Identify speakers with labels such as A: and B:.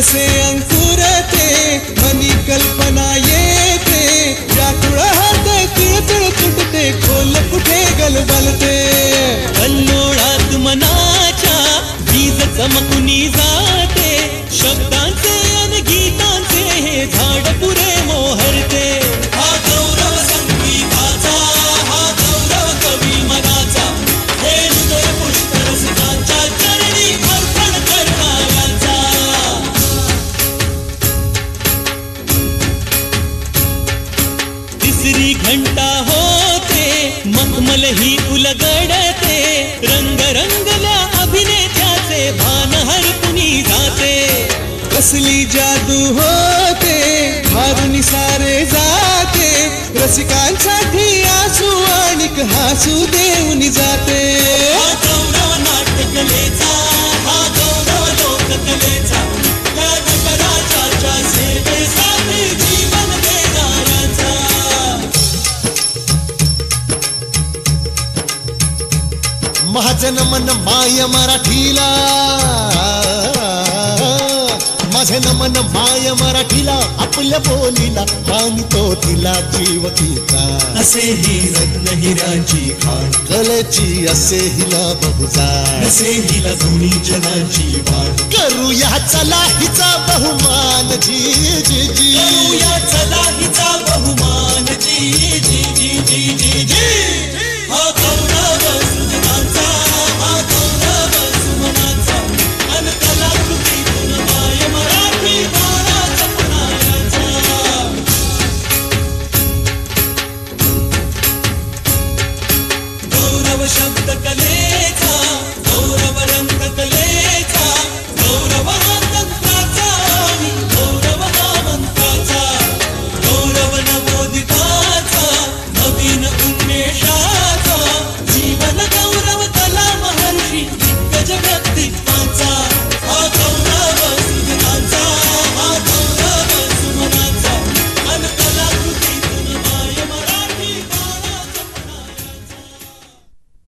A: कसे अंकुरते मनी कल्पना येते व्याकुळ हात तिळतिळ तुटते खोल कुठे गलबलते
B: कल्लोळात मनाच्या बीज चमकुनी जाते शब्दांचे अन गीतांचे हे झाड पुरे मोहरते हा गौरव संगीताचा हा गौरव कवी मनाचा हे हृदय पुष्परसिकांच्या चरणी अर्पण करणाऱ्यांचा तिसरी घंटा होते मखमल ही उलगडते रंग रंगल्या अभिनेत्याचे भान हरपुनी जाते
A: कसली जादू होते भारुनी सारे जाते रसिकांसाठी आसू आणिक हासू देऊन जाते
B: हा गौरव नाट्यकलेचा हा गौरव लोककलेचा कलाकाराच्या सेवेसाठी जीवन देणाऱ्याचा
C: माझं नमन माय मराठीला माझे नमन माय मराठीला आपल्या बोलीला आणि तो तिला जीव तिचा
B: असे ही रत्न हिऱ्यांची खाण
C: कलेची असे हिला बहुजाण
B: असे हिला दोन्ही जनाची वाट
C: करूया चला हिचा बहुमान जी जी जी
B: करूया चला